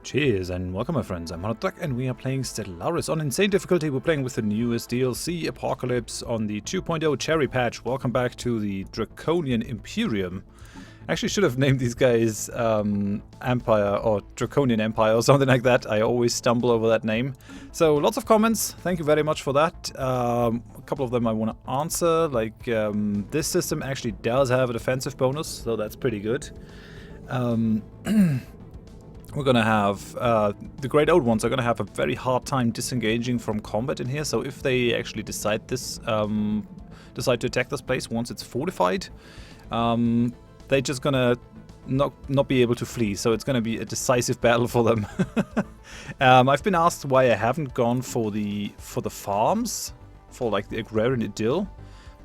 Cheers and welcome my friends, I'm Horath and we are playing Stellaris on insane difficulty. We're playing with the newest DLC, Apocalypse, on the 2.0 Cherryh patch. Welcome back to the Drakonian Imperium. Actually should have named these guys Empire or Drakonian Empire or something like that. I always stumble over that name. So lots of comments, thank you very much for that. A couple of them I want to answer, like this system actually does have a defensive bonus, so that's pretty good. We're gonna have, the Great Old Ones are gonna have a very hard time disengaging from combat in here, so if they actually decide to attack this place once it's fortified, they're just gonna not be able to flee, so it's gonna be a decisive battle for them. I've been asked why I haven't gone for the farms, for like the agrarian idyll,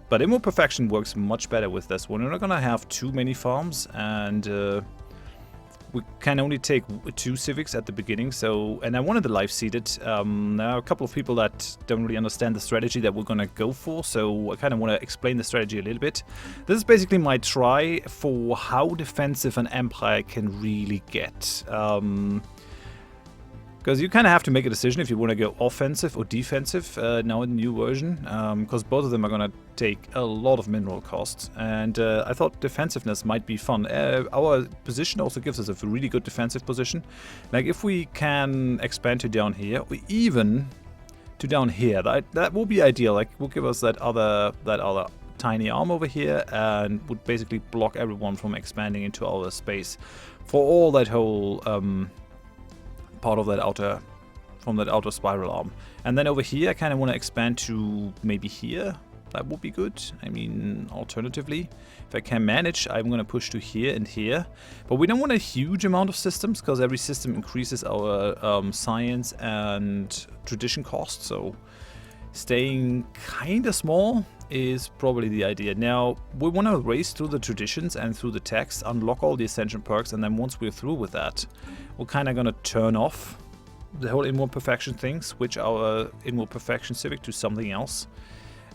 but Immo Perfection works much better with this one. We're not gonna have too many farms, and we can only take 2 civics at the beginning, so, and I wanted the life seeded. There are a couple of people that don't really understand the strategy that we're gonna go for, so I kind of want to explain the strategy a little bit. This is basically my try for how defensive an empire can really get. Because you kind of have to make a decision if you want to go offensive or defensive now in the new version, because both of them are going to take a lot of mineral costs, and I thought defensiveness might be fun. Our position also gives us a really good defensive position. Like if we can expand to down here, or even to down here, that will be ideal. Like will give us that other tiny arm over here, and would basically block everyone from expanding into our space for all that whole part of that outer, from that outer spiral arm. And then over here I kind of want to expand to maybe here. That would be good. I mean, alternatively, if I can manage, I'm going to push to here and here. But we don't want a huge amount of systems, because every system increases our science and tradition costs, so staying kind of small is probably the idea. Now, we want to race through the traditions and through the text, unlock all the ascension perks, and then once we're through with that, we're kind of going to turn off the whole Immo Perfection thing, switch our Immo Perfection civic to something else,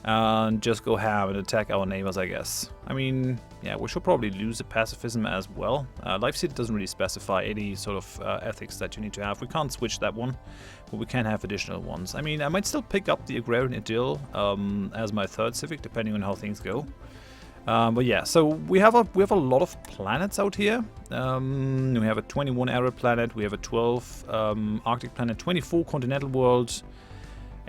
and just go ham and attack our neighbors, I guess. I mean, yeah, we should probably lose the pacifism as well. Life Seed doesn't really specify any sort of ethics that you need to have. We can't switch that one, but we can have additional ones. I mean, I might still pick up the agrarian idyll as my 3rd civic, depending on how things go. But yeah, so we have a lot of planets out here. We have a 21 arid planet, we have a 12 Arctic planet, 24 continental world,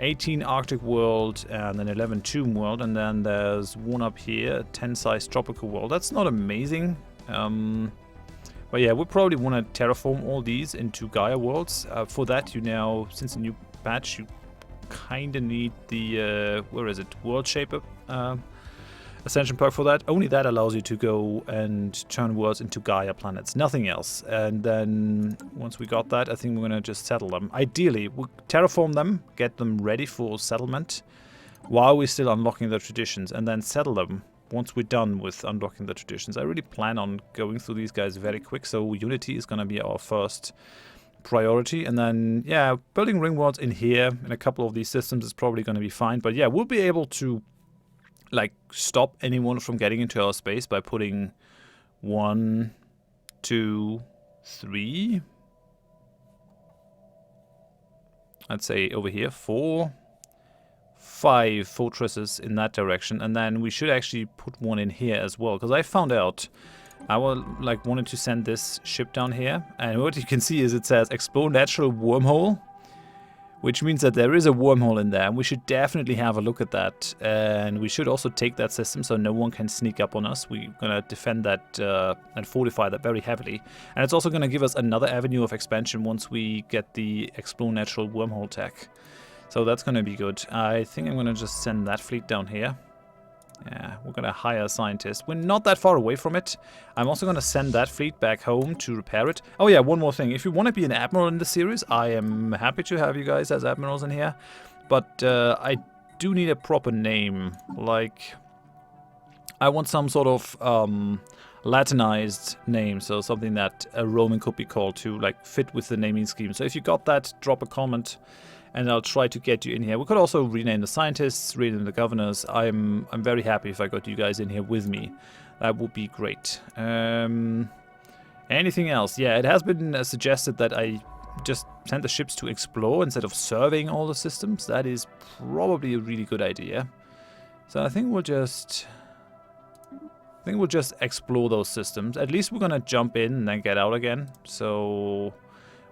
18 Arctic world, and then 11 tomb world, and then there's one up here, a 10-size tropical world. That's not amazing. But yeah, we probably want to terraform all these into Gaia worlds. For that, you now, since the new patch, you kind of need the, where is it, World Shaper Ascension perk for that. Only that allows you to go and turn worlds into Gaia planets, nothing else. And then once we got that, I think we're going to just settle them. Ideally, we'll terraform them, get them ready for settlement while we're still unlocking the traditions, and then settle them once we're done with unlocking the traditions. I really plan on going through these guys very quick, so Unity is going to be our first priority. And then, yeah, building ring worlds in here in a couple of these systems is probably going to be fine. But yeah, we'll be able to like stop anyone from getting into our space by putting 1, 2, 3, I'd say over here 4, 5 fortresses in that direction, and then we should actually put one in here as well, because I found out I wanted to send this ship down here, and what you can see is it says explore natural wormhole, which means that there is a wormhole in there, and we should definitely have a look at that. And we should also take that system so no one can sneak up on us. We're going to defend that and fortify that very heavily. And it's also going to give us another avenue of expansion once we get the Explore Natural Wormhole tech. So that's going to be good. I think I'm going to just send that fleet down here. Yeah, we're going to hire a scientist. We're not that far away from it. I'm also going to send that fleet back home to repair it. Oh yeah, one more thing. If you want to be an admiral in the series, I am happy to have you guys as admirals in here. But I do need a proper name. Like, I want some sort of Latinized name, so something that a Roman could be called to, like, fit with the naming scheme. So if you got that, drop a comment, and I'll try to get you in here. We could also rename the scientists, rename the governors. I'm very happy if I got you guys in here with me. That would be great. Anything else? Yeah, it has been suggested that I just send the ships to explore instead of surveying all the systems, that is probably a really good idea. So I think we'll just explore those systems. At least we're gonna jump in and then get out again. So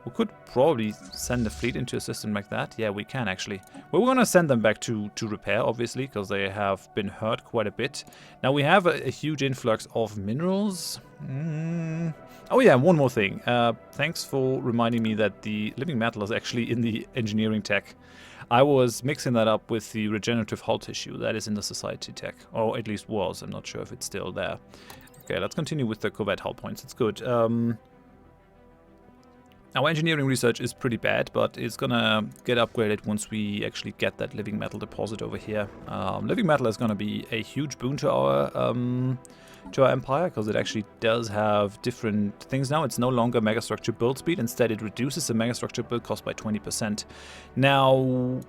we could probably send the fleet into a system like that. Yeah, we can actually. Well, we're gonna send them back to repair, obviously, because they have been hurt quite a bit. Now we have a huge influx of minerals. Oh yeah, one more thing. Thanks for reminding me that the living metal is actually in the engineering tech. I was mixing that up with the regenerative hull tissue. That is in the society tech, or at least was. I'm not sure if it's still there. Okay, let's continue with the corvette hull points. It's good. Our engineering research is pretty bad, but it's gonna get upgraded once we actually get that living metal deposit over here. Living metal is gonna be a huge boon to our empire, because it actually does have different things now. It's no longer megastructure build speed. Instead, it reduces the megastructure build cost by 20%. Now,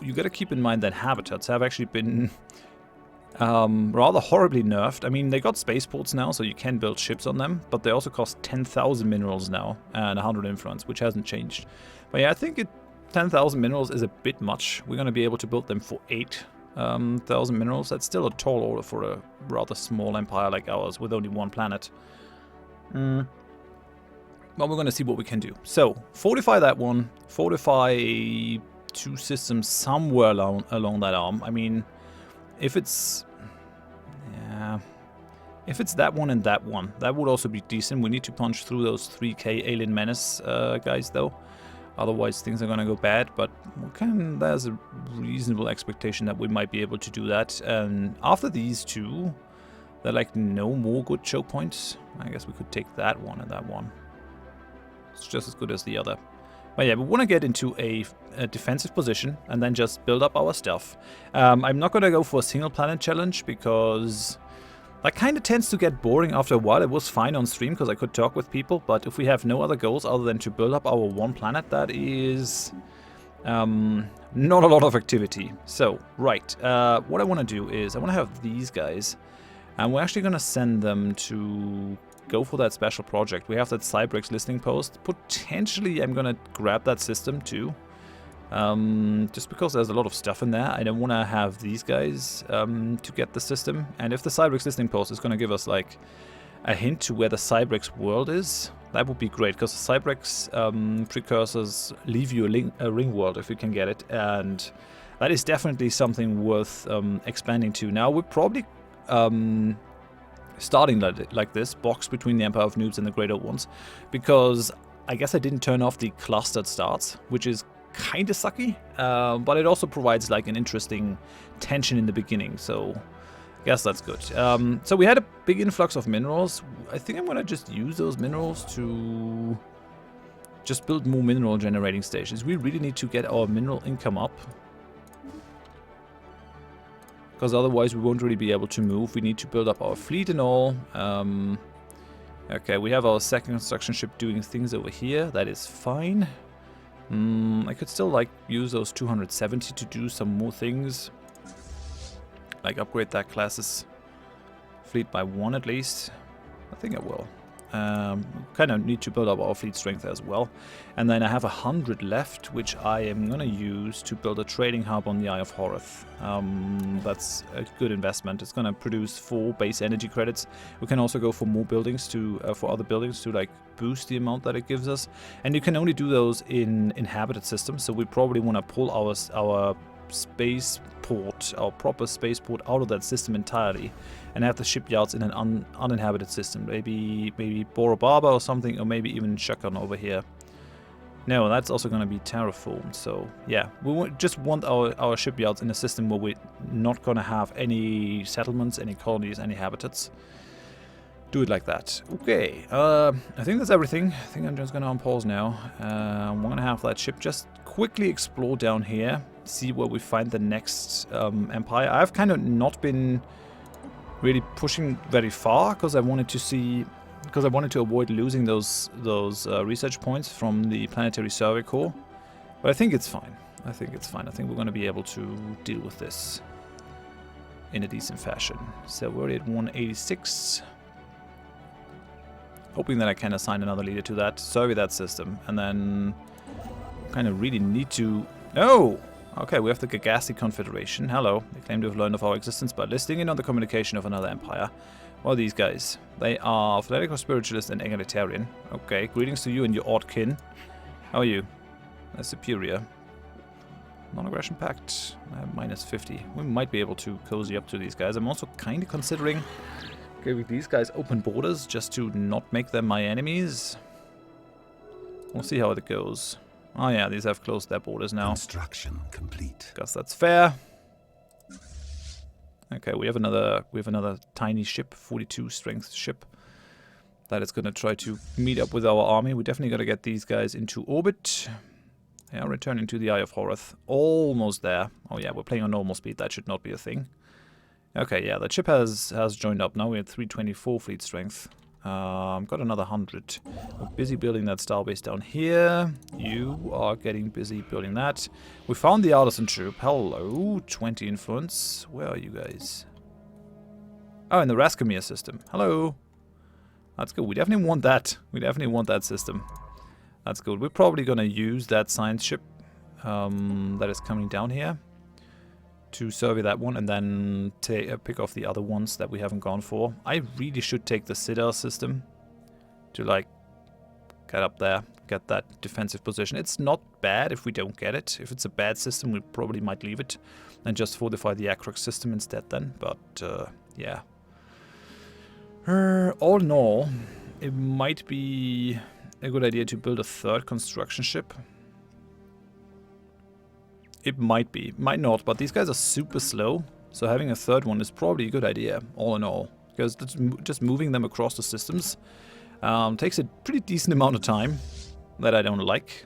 you gotta keep in mind that habitats have actually been rather horribly nerfed. I mean, they got spaceports now, so you can build ships on them, but they also cost 10,000 minerals now and 100 influence, which hasn't changed. But yeah, I think 10,000 minerals is a bit much. We're going to be able to build them for 8,000 minerals. That's still a tall order for a rather small empire like ours with only one planet. But we're going to see what we can do. So, fortify that one, fortify 2 systems somewhere along that arm. I mean, if it's that one and that one, that would also be decent. We need to punch through those 3k alien menace guys, though. Otherwise, things are gonna go bad. But there's a reasonable expectation that we might be able to do that. And after these 2, there are like no more good choke points. I guess we could take that one and that one. It's just as good as the other. But yeah, we want to get into a defensive position and then just build up our stuff. I'm not going to go for a single planet challenge because that kind of tends to get boring after a while. It was fine on stream because I could talk with people, but if we have no other goals other than to build up our one planet, that is not a lot of activity. So, right, what I want to do is I want to have these guys, and we're actually going to send them to go for that special project. We have that Cybrex listening post. Potentially, I'm gonna grab that system too. Just because there's a lot of stuff in there. I don't want to have these guys to get the system. And if the Cybrex listening post is gonna give us like a hint to where the Cybrex world is, that would be great. Because the Cybrex precursors leave you a ring world if you can get it. And that is definitely something worth expanding to. Now, we're probably starting like this, box between the Empire of Noobs and the Great Old Ones, because I guess I didn't turn off the clustered starts, which is kind of sucky, but it also provides like an interesting tension in the beginning, so I guess that's good. So we had a big influx of minerals. I think I'm gonna just use those minerals to just build more mineral generating stations. We really need to get our mineral income up, because otherwise we won't really be able to move. We need to build up our fleet and all. Okay, we have our second construction ship doing things over here. That is fine. I could still like use those 270 to do some more things. Like upgrade that class's fleet by 1 at least. I think I will. Kind of need to build up our fleet strength as well. And then I have 100 left, which I am going to use to build a trading hub on the Eye of Horath. That's a good investment. It's going to produce 4 base energy credits. We can also go for more buildings for other buildings to like boost the amount that it gives us. And you can only do those in inhabited systems, so we probably want to pull our spaceport, our proper spaceport, out of that system entirely, and have the shipyards in an uninhabited system. Maybe Bora Baba or something, or maybe even Shakan over here. No, that's also going to be terraformed. So yeah, we just want our shipyards in a system where we're not going to have any settlements, any colonies, any habitats. Do it like that. Okay, I think that's everything. I think I'm just going to unpause now. I'm going to have that ship just quickly explore down here, see where we find the next empire. I've kind of not been really pushing very far because I wanted to avoid losing those research points from the Planetary Survey Corps. But I think it's fine. I think we're going to be able to deal with this in a decent fashion. So we're already at 186. Hoping that I can assign another leader to that, survey that system, and then kind of really need to... No! Okay, we have the Gagasi Confederation. Hello. They claim to have learned of our existence by listing in on the communication of another empire. What are these guys? They are fanatical spiritualist and egalitarian. Okay, greetings to you and your odd kin. How are you? That's superior. Non-aggression pact. Minus 50. We might be able to cozy up to these guys. I'm also kind of considering giving these guys open borders just to not make them my enemies. We'll see how it goes. Oh yeah, these have closed their borders now. Construction complete. Guess that's fair. Okay, we have another tiny ship, 42 strength ship, that is going to try to meet up with our army. We definitely got to get these guys into orbit. They are returning to the Eye of Horath. Almost there. Oh yeah, we're playing on normal speed. That should not be a thing. Okay, yeah, the ship has joined up now. We have 324 fleet strength. Got another 100. We're busy building that starbase down here. You are getting busy building that. We found the artisan troop. Hello, 20 influence. Where are you guys? Oh, in the Raskamir system. Hello. That's good. We definitely want that. We definitely want that system. That's good. We're probably going to use that science ship that is coming down here to survey that one, and then pick off the other ones that we haven't gone for. I really should take the Citadel system to, like, get up there, get that defensive position. It's not bad if we don't get it. If it's a bad system, we probably might leave it and just fortify the Acrox system instead then. But, yeah. All in all, it might be a good idea to build a third construction ship. It might be, might not, but these guys are super slow, so having a third one is probably a good idea, all in all. Because just moving them across the systems takes a pretty decent amount of time that I don't like.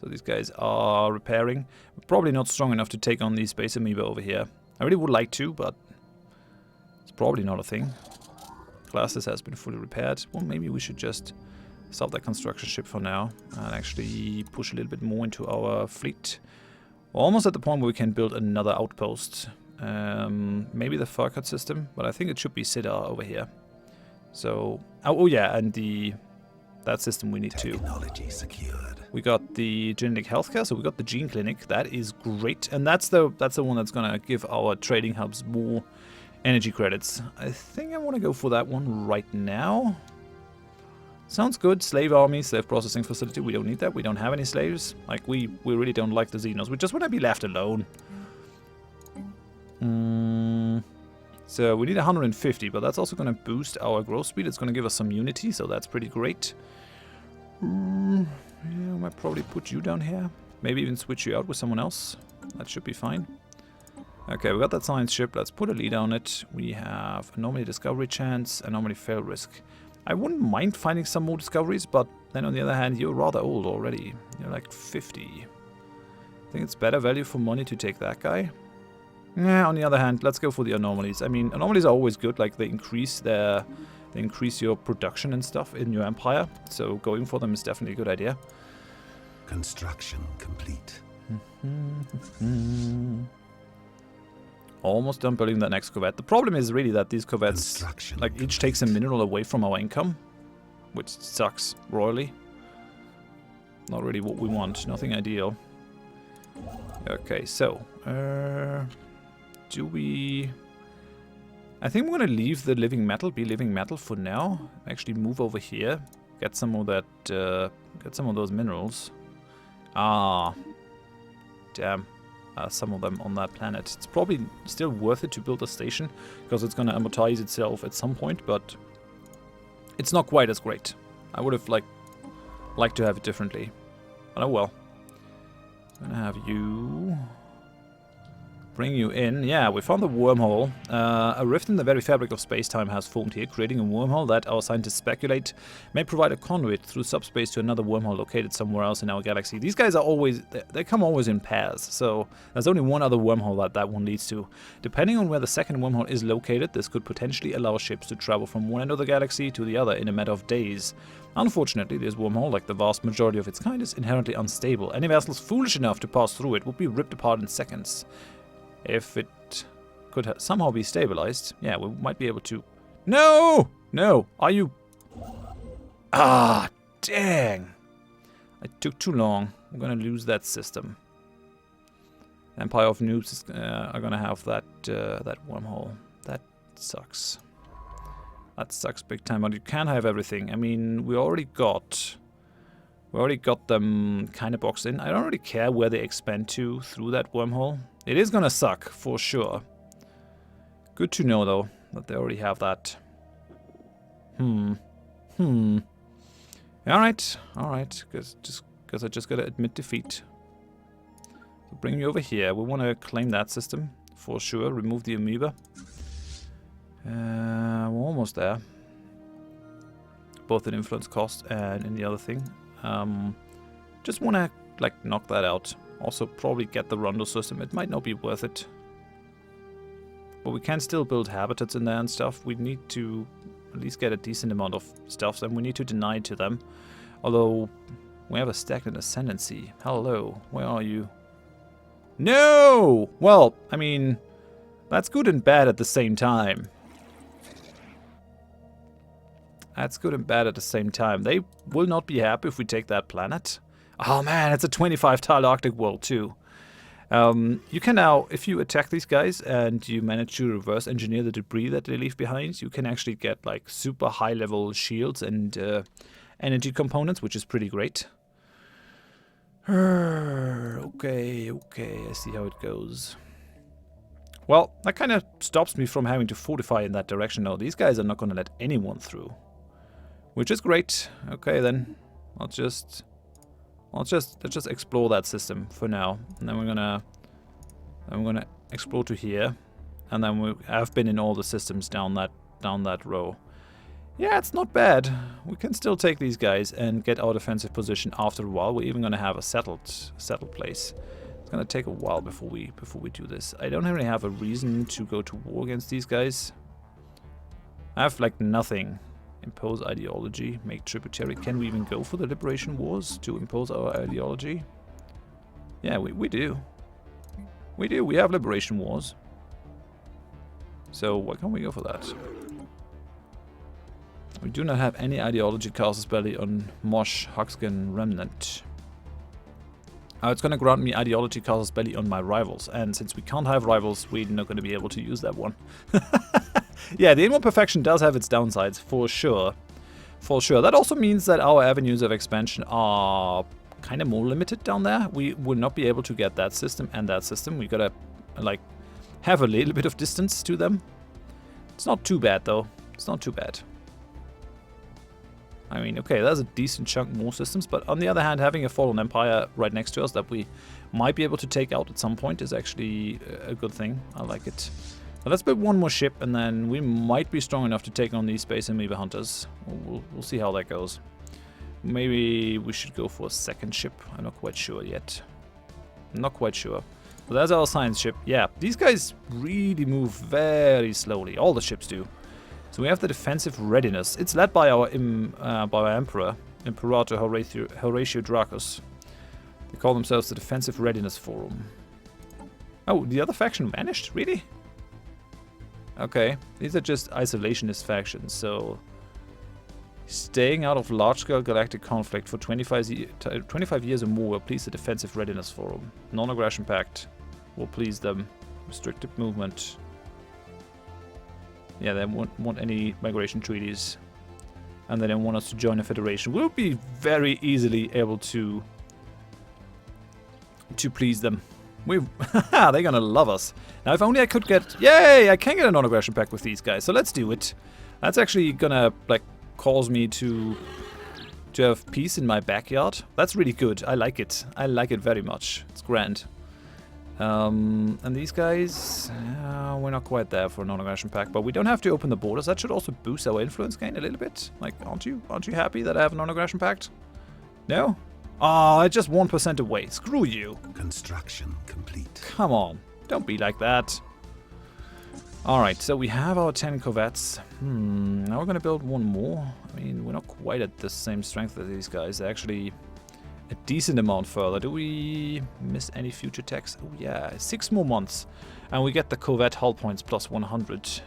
So these guys are repairing. We're probably not strong enough to take on the Space Amoeba over here. I really would like to, but it's probably not a thing. Classes has been fully repaired. Well, maybe we should just stop that construction ship for now and actually push a little bit more into our fleet. Almost at the point where we can build another outpost. Maybe the Furcut system, but I think it should be Sidar over here. So, oh yeah, and that system we need Technology secured. We got the genetic healthcare, so we got the gene clinic. That is great, and that's the one that's gonna give our trading hubs more energy credits. I think I want to go for that one right now. Sounds good. Slave army, slave processing facility. We don't need that. We don't have any slaves. Like, we really don't like the Xenos. We just want to be left alone. So we need 150, but that's also going to boost our growth speed. It's going to give us some unity, so that's pretty great. Yeah, I might probably put you down here. Maybe even switch you out with someone else. That should be fine. Okay, we got that science ship. Let's put a lead on it. We have anomaly discovery chance, anomaly fail risk. I wouldn't mind finding some more discoveries, but then on the other hand, you're rather old already. You're like 50. I think it's better value for money to take that guy. Yeah, on the other hand, let's go for the anomalies. I mean, anomalies are always good, like they increase your production and stuff in your empire. So going for them is definitely a good idea. Construction complete. Almost done building that next corvette. The problem is really that these corvettes, like, each takes a mineral away from our income, which sucks royally. Not really what we want. Nothing ideal. Okay, so do we? I think we're gonna leave the living metal be living metal for now. Actually, move over here, get some of that, get some of those minerals. Ah, damn. Some of them on that planet. It's probably still worth it to build a station because it's going to amortize itself at some point, but it's not quite as great. I would have liked to have it differently, but oh well. I'm gonna have you bring you in. Yeah, we found the wormhole. A rift in the very fabric of space-time has formed here, creating a wormhole that our scientists speculate may provide a conduit through subspace to another wormhole located somewhere else in our galaxy. These guys are always, they come always in pairs, so there's only one other wormhole that one leads to. Depending on where the second wormhole is located, this could potentially allow ships to travel from one end of the galaxy to the other in a matter of days. Unfortunately, this wormhole, like the vast majority of its kind, is inherently unstable. Any vessels foolish enough to pass through it would be ripped apart in seconds. If it could somehow be stabilized, yeah, we might be able to... No! No! Are you... Ah, dang! It took too long. I'm gonna lose that system. Empire of Noobs is, are gonna have that that wormhole. That sucks. That sucks big time. But you can't have everything. I mean, we already got them kind of boxed in. I don't really care where they expand to through that wormhole. It is gonna suck for sure. Good to know though that they already have that. Alright. Guess I just gotta admit defeat. So bring me over here. We wanna claim that system for sure. Remove the amoeba. We're almost there. Both in influence cost and in the other thing. Just wanna like knock that out. Also probably get the Rondo system. It might not be worth it. But we can still build habitats in there and stuff. We need to at least get a decent amount of stuff, and we need to deny to them. Although, we have a stagnant ascendancy. Hello, where are you? No! Well, I mean, that's good and bad at the same time. That's good and bad at the same time. They will not be happy if we take that planet. Oh man, it's a 25-tile Arctic world too. You can now, if you attack these guys and you manage to reverse engineer the debris that they leave behind, you can actually get like super high level shields and energy components, which is pretty great. Okay, I see how it goes. Well, that kind of stops me from having to fortify in that direction now. These guys are not going to let anyone through, which is great. Okay then, let's just explore that system for now, and then we're gonna explore to here, and then we have been in all the systems down that row. Yeah, it's not bad. We can still take these guys and get our defensive position after a while. We're even gonna have a settled place. It's gonna take a while before we do this. I don't really have a reason to go to war against these guys. I have like nothing. Impose ideology, make tributary. Can we even go for the liberation wars to impose our ideology? Yeah, we do. We do. We have liberation wars. So why can't we go for that? We do not have any ideology casus belli on Mosh, Huxgan, Remnant. It's going to grant me ideology casus belli on my rivals, and since we can't have rivals, we're not going to be able to use that one. Yeah, the inward perfection does have its downsides, for sure. For sure. That also means that our avenues of expansion are kind of more limited down there. We will not be able to get that system and that system. We gotta, like, have a little bit of distance to them. It's not too bad, though. It's not too bad. I mean, okay, that's a decent chunk more systems, but on the other hand, having a fallen empire right next to us that we might be able to take out at some point is actually a good thing. I like it. But let's build one more ship, and then we might be strong enough to take on these space amoeba hunters. We'll see how that goes. Maybe we should go for a second ship. I'm not quite sure yet. I'm not quite sure. But that's our science ship. Yeah, these guys really move very slowly. All the ships do. So we have the defensive readiness. It's led by our emperor, Imperator Horatio Dracus. They call themselves the Defensive Readiness Forum. Oh, the other faction vanished? Really? Okay, these are just isolationist factions, so staying out of large-scale galactic conflict for 25 years or more will please the Defensive Readiness Forum. Non-aggression pact will please them. Restricted movement. Yeah, they won't want any migration treaties, and they don't want us to join a federation. We'll be very easily able to please them. They're gonna love us. Now, if only I could get... Yay! I can get a non-aggression pact with these guys, so let's do it. That's actually gonna, like, cause me to have peace in my backyard. That's really good. I like it. I like it very much. It's grand. And these guys... we're not quite there for a non-aggression pact, but we don't have to open the borders. That should also boost our influence gain a little bit. Like, aren't you happy that I have a non-aggression pact? No? Oh, it's just 1% away. Screw you. Construction complete. Come on. Don't be like that. Alright, so we have our 10 corvettes. Now we're going to build one more. I mean, we're not quite at the same strength as these guys. They're actually a decent amount further. Do we miss any future techs? Oh yeah, 6 more months. And we get the corvette hull points plus 100.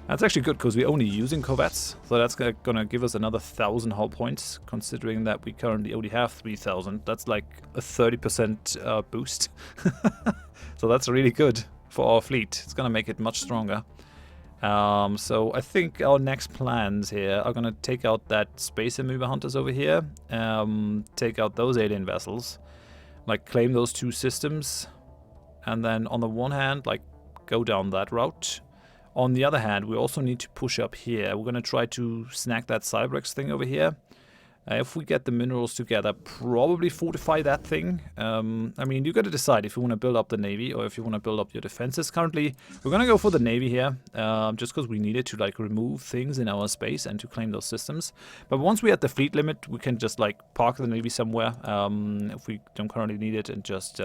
That's actually good because we're only using corvettes, so that's gonna give us another 1,000 hull points, considering that we currently only have 3,000. That's like a 30% boost. So that's really good for our fleet. It's gonna make it much stronger. So I think our next plans here are gonna take out that space amoeba hunters over here, take out those alien vessels, like claim those 2 systems, and then on the one hand, like go down that route. On the other hand, we also need to push up here. We're going to try to snag that Cybrex thing over here. If we get the minerals together, probably fortify that thing. I mean, you got to decide if you want to build up the navy or if you want to build up your defenses. Currently, we're going to go for the navy here, just because we needed to like remove things in our space and to claim those systems. But once we hit the fleet limit, we can just like park the navy somewhere if we don't currently need it and just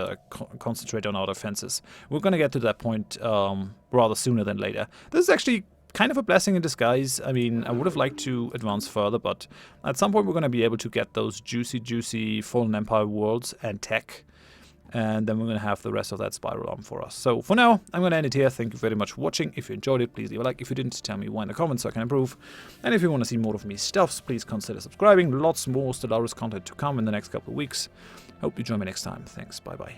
concentrate on our defenses. We're going to get to that point rather sooner than later. This is actually kind of a blessing in disguise. I mean, I would have liked to advance further, but at some point we're going to be able to get those juicy Fallen Empire worlds and tech, and then we're going to have the rest of that spiral arm for us. So for now, I'm going to end it here. Thank you very much for watching. If you enjoyed it, please leave a like. If you didn't, tell me why in the comments so I can improve. And if you want to see more of me stuffs, please consider subscribing. Lots more Stellaris content to come in the next couple of weeks. Hope you join me next time. Thanks, bye bye.